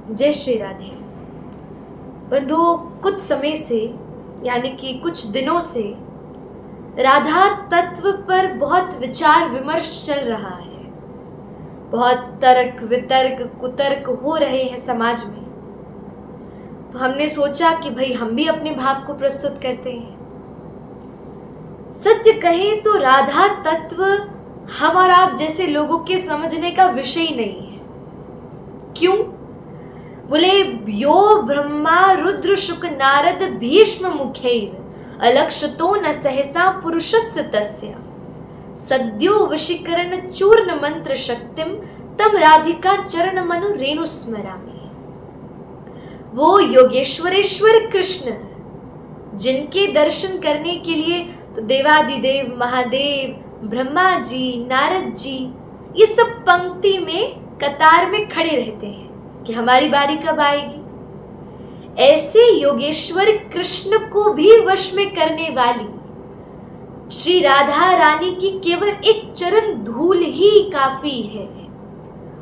जय श्री राधे। बंधुओं, कुछ समय से यानी कि कुछ दिनों से राधा तत्व पर बहुत विचार विमर्श चल रहा है। बहुत तर्क वितर्क कुतर्क हो रहे हैं समाज में। तो हमने सोचा कि भाई हम भी अपने भाव को प्रस्तुत करते हैं। सत्य कहें तो राधा तत्व हम और आप जैसे लोगों के समझने का विषय ही नहीं है। क्यों? बोले यो ब्रह्मा रुद्र शुक नारद भीष्म मुखैर अलक्षतो न सहसा पुरुषस्य तस्य सद्यो वशीकरण चूर्ण मंत्र शक्तिम तम राधिका चरण मनु रेणु स्मरामि। वो योगेश्वरेश्वर कृष्ण जिनके दर्शन करने के लिए तो देवादिदेव महादेव ब्रह्मा जी नारद जी ये सब पंक्ति में कतार में खड़े रहते हैं कि हमारी बारी कब आएगी। ऐसे योगेश्वर कृष्ण को भी वश में करने वाली श्री राधा रानी की केवल एक चरण धूल ही काफी है।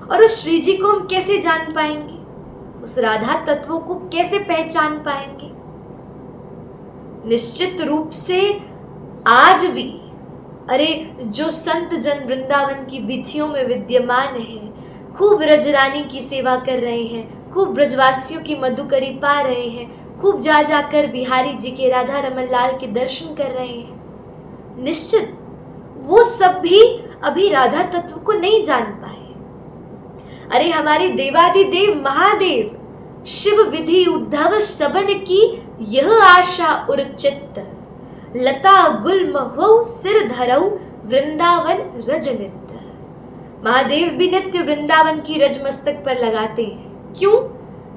और उस श्री जी को हम कैसे जान पाएंगे? उस राधा तत्वों को कैसे पहचान पाएंगे? निश्चित रूप से आज भी जो संत जन वृंदावन की वीथियों में विद्यमान है, खूब ब्रजरानी की सेवा कर रहे हैं, खूब ब्रजवासियों की मधुकरी पा रहे हैं, खूब जा जाकर बिहारी जी के राधा रमन लाल के दर्शन कर रहे हैं, निश्चित वो सब भी अभी राधा तत्व को नहीं जान पाए। हमारे देवादिदेव महादेव शिव विधि उद्धव सबन की यह आशा उर्चित लता गुल महु सिर धरऊ वृंदावन रजनित। महादेव भी नित्य वृंदावन की रज मस्तक पर लगाते हैं। क्यों?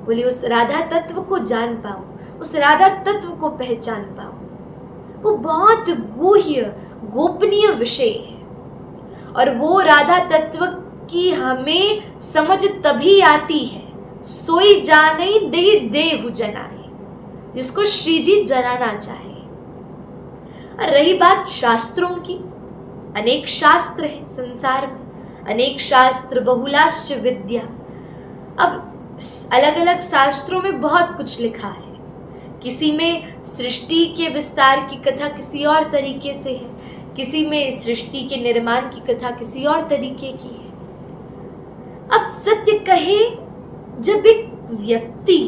बोले उस राधा तत्व को जान पाऊं, उस राधा तत्व को पहचान पाऊं। वो बहुत गुह्य गोपनीय विषय है और वो राधा तत्व की हमें समझ तभी आती है सोई जाने दे देहु जनाए, जिसको श्री जी जनाना चाहे। और रही बात शास्त्रों की, अनेक शास्त्र हैं संसार में, अनेक शास्त्र बहुलाश्च विद्या। अब अलग अलग शास्त्रों में बहुत कुछ लिखा है। किसी में सृष्टि के विस्तार की कथा किसी और तरीके से है, किसी में सृष्टि के निर्माण की कथा किसी और तरीके की है। अब सत्य कहे, जब एक व्यक्ति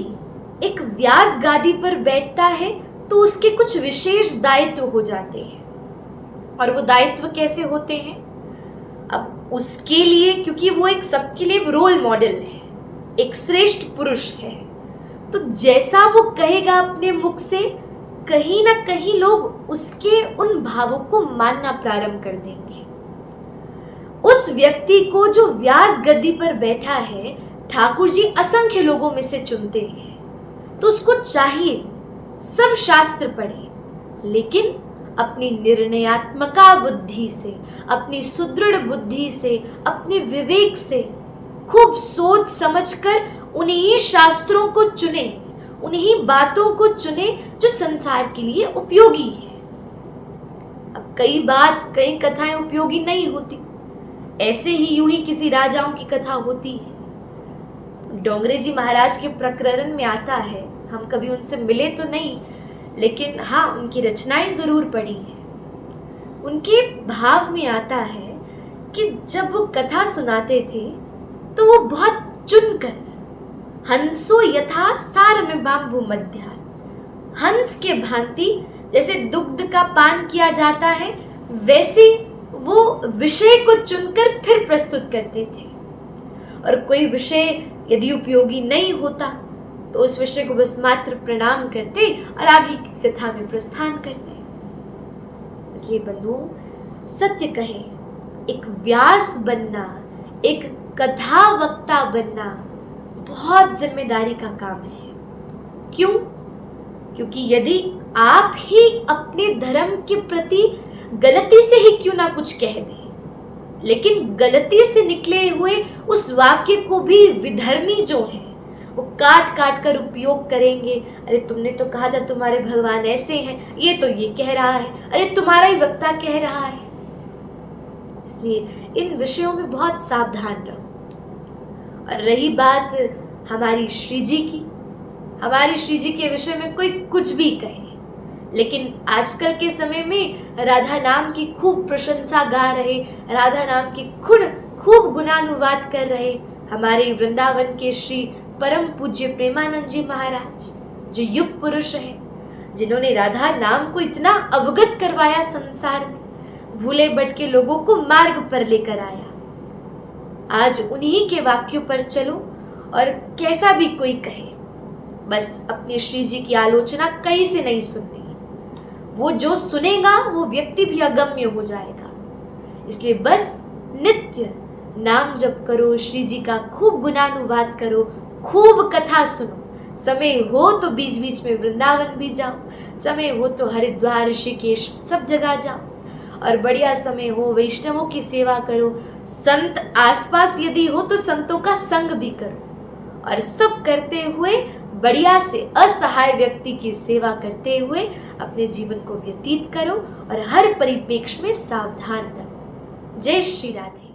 एक व्यास गादी पर बैठता है तो उसके कुछ विशेष दायित्व हो जाते हैं। और वो दायित्व कैसे होते हैं? अब उसके लिए, क्योंकि वो एक सबके लिए रोल मॉडल है, एक श्रेष्ठ पुरुष है, तो जैसा वो कहेगा अपने मुख से, कहीं ना कहीं लोग उसके उन भावों को मानना प्रारंभ कर देंगे। उस व्यक्ति को जो व्यास गद्दी पर बैठा है, ठाकुर जी असंख्य लोगों में से चुनते हैं, तो उसको चाहिए सब शास्त्र पढ़े, लेकिन अपनी निर्णयात्मका बुद्धि से, अपनी सुदृढ़ बुद्धि से, अपने विवेक से खूब सोच समझकर उन्हीं शास्त्रों को चुने, उन्हीं बातों को चुने जो संसार के लिए उपयोगी है। अब कई कथाएं उपयोगी नहीं होती, ऐसे ही यूं ही किसी राजाओं की कथा होती है। डोंगरे जी महाराज के प्रकरण में आता है, हम कभी उनसे मिले तो नहीं, लेकिन हाँ उनकी रचनाएं जरूर पढ़ी हैं। उनके भाव में आता है कि जब वो कथा सुनाते थे तो वो बहुत चुनकर, हंसो यथा सार में बाम्बू मध्या, हंस के भांति जैसे दुग्ध का पान किया जाता है, वैसे वो विषय को चुनकर फिर प्रस्तुत करते थे। और कोई विषय यदि उपयोगी नहीं होता तो उस विषय को बस मात्र प्रणाम करते और आगे की कथा में प्रस्थान करते। इसलिए बंधुओं, सत्य कहे, एक व्यास बनना, एक कथा वक्ता बनना बहुत जिम्मेदारी का काम है। क्यों? क्योंकि यदि आप ही अपने धर्म के प्रति गलती से ही क्यों ना कुछ कह दें, लेकिन गलती से निकले हुए उस वाक्य को भी विधर्मी जो है वो काट काट कर उपयोग करेंगे। अरे तुमने तो कहा था तुम्हारे भगवान ऐसे हैं, ये तो ये कह रहा है, अरे तुम्हारा ही वक्ता कह रहा है। इसलिए इन विषयों में बहुत सावधान रहो। और रही बात हमारी श्री जी की। हमारी श्री जी के विषय में कोई कुछ भी कहे, लेकिन आजकल के समय में राधा नाम की खूब प्रशंसा गा रहे, राधा नाम की खूब गुणानुवाद कर रहे हमारे वृंदावन के श्री परम पूज्य प्रेमानंद जी महाराज, जो युग पुरुष हैं, जिन्होंने राधा नाम को इतना अवगत करवाया संसार में, भूले भटके लोगों को मार्ग पर लेकर आया। आज उन्हीं के वाक्यों पर चलो और कैसा भी कोई कहे, बस अपनी श्री जी की आलोचना कहीं से नहीं सुननी। वो जो सुनेगा वो व्यक्ति भी अगम्य हो जाएगा। इसलिए बस नित्य नाम जप करो, श्री जी का खूब गुणानुवाद करो, खूब कथा सुनो। समय हो तो बीच बीच में वृंदावन भी जाओ, समय हो तो हरिद्वार ऋषिकेश सब जगह जाओ, और बढ़िया समय हो वैष्णवों की सेवा करो। संत आसपास यदि हो तो संतों का संग भी करो, और सब करते हुए बढ़िया से असहाय व्यक्ति की सेवा करते हुए अपने जीवन को व्यतीत करो और हर परिप्रेक्ष्य में सावधान रहो। जय श्री राधे।